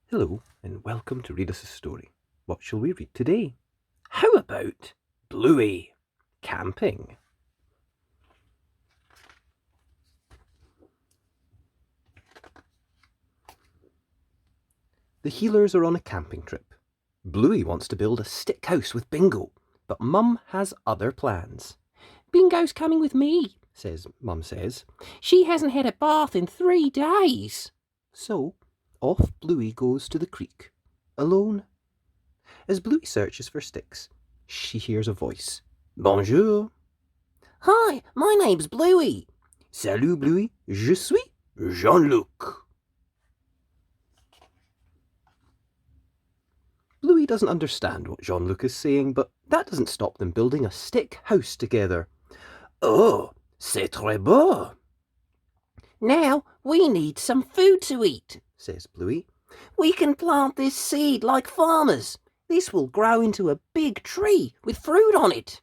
Hello, and welcome to Read Us a Story. What shall we read today? How about Bluey camping? The Healers are on a camping trip. Bluey wants to build a stick house with Bingo, but Mum has other plans. Bingo's coming with me, Mum says. She hasn't had a bath in 3 days. So, off Bluey goes to the creek, alone. As Bluey searches for sticks, she hears a voice. Bonjour. Hi, my name's Bluey. Salut Bluey, je suis Jean-Luc. Bluey doesn't understand what Jean-Luc is saying, but that doesn't stop them building a stick house together. Oh, c'est très beau. Now we need some food to eat, says Bluey. We can plant this seed like farmers. This will grow into a big tree with fruit on it.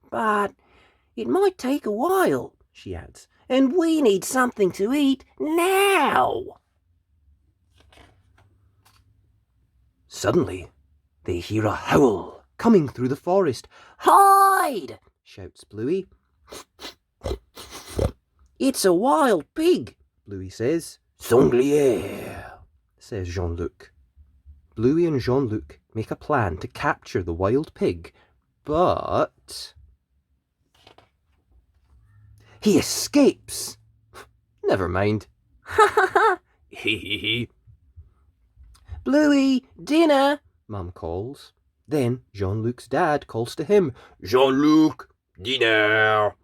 But it might take a while, she adds, and we need something to eat now. Suddenly, they hear a howl coming through the forest. Hide! Shouts Bluey. It's a wild pig, Bluey says. Sanglier, says Jean-Luc. Bluey and Jean-Luc make a plan to capture the wild pig, but he escapes. Never mind. Ha ha ha! Hee hee hee. Bluey, dinner, Mum calls. Then Jean-Luc's dad calls to him. Jean-Luc, dinner.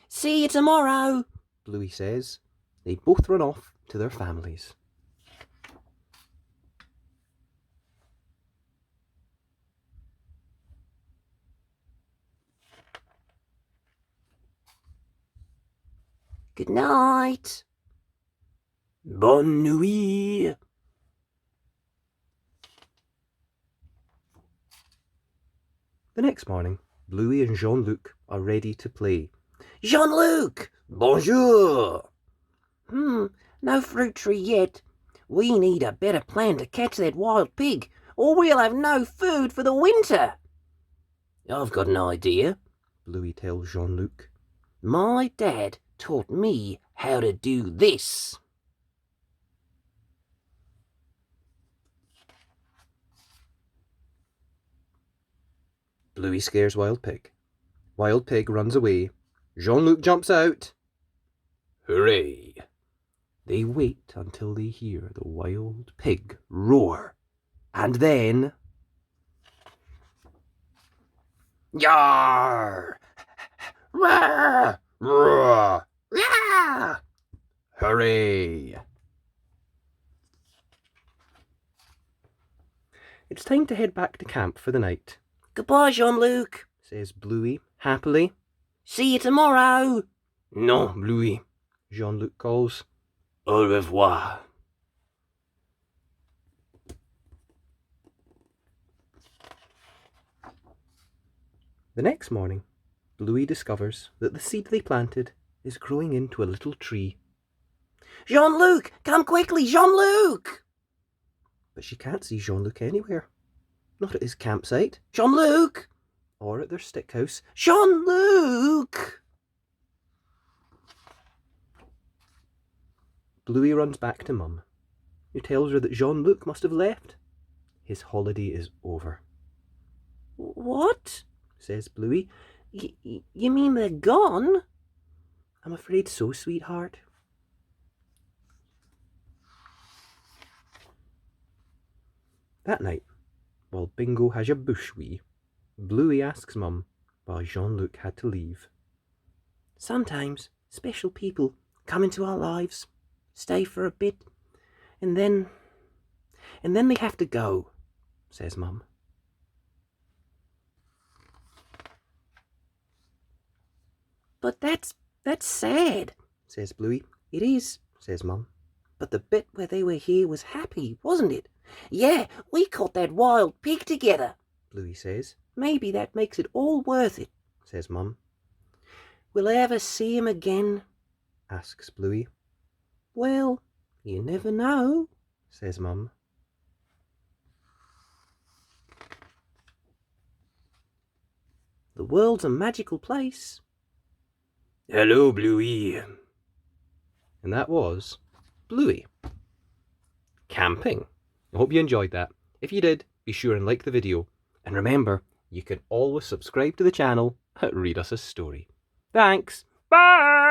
See you tomorrow, Bluey says. They both run off to their families. Good night. Bonne nuit. The next morning, Bluey and Jean-Luc are ready to play. Jean-Luc! Bonjour! No fruit tree yet. We need a better plan to catch that wild pig, or we'll have no food for the winter. I've got an idea, Bluey tells Jean-Luc. My dad taught me how to do this. Bluey scares Wild Pig. Wild Pig runs away. Jean-Luc jumps out. Hooray! They wait until they hear the wild pig roar. And then... Yar! Roar! Roar! Roar! Hooray! It's time to head back to camp for the night. Goodbye, Jean-Luc, says Bluey happily. See you tomorrow. Non, Bluey, Jean-Luc calls. Au revoir. The next morning, Bluey discovers that the seed they planted is growing into a little tree. Jean-Luc, come quickly, Jean-Luc! But she can't see Jean-Luc anywhere. Not at his campsite. Jean-Luc! Or at their stick house. Jean-Luc! Bluey runs back to Mum, who tells her that Jean-Luc must have left. His holiday is over. What? Says Bluey. You mean they're gone? I'm afraid so, sweetheart. That night, while Bingo has a bushwee, Bluey asks Mum why Jean-Luc had to leave. Sometimes special people come into our lives, stay for a bit, and then they have to go, says Mum. But that's sad, says Bluey. It is, says Mum. But the bit where they were here was happy, wasn't it? Yeah, we caught that wild pig together, Bluey says. Maybe that makes it all worth it, says Mum. Will I ever see him again? asks Bluey. Well, you never know, says Mum. The world's a magical place. Hello, Bluey. And that was Bluey. Camping. I hope you enjoyed that. If you did, be sure and like the video. And remember, you can always subscribe to the channel at Read Us a Story. Thanks. Bye!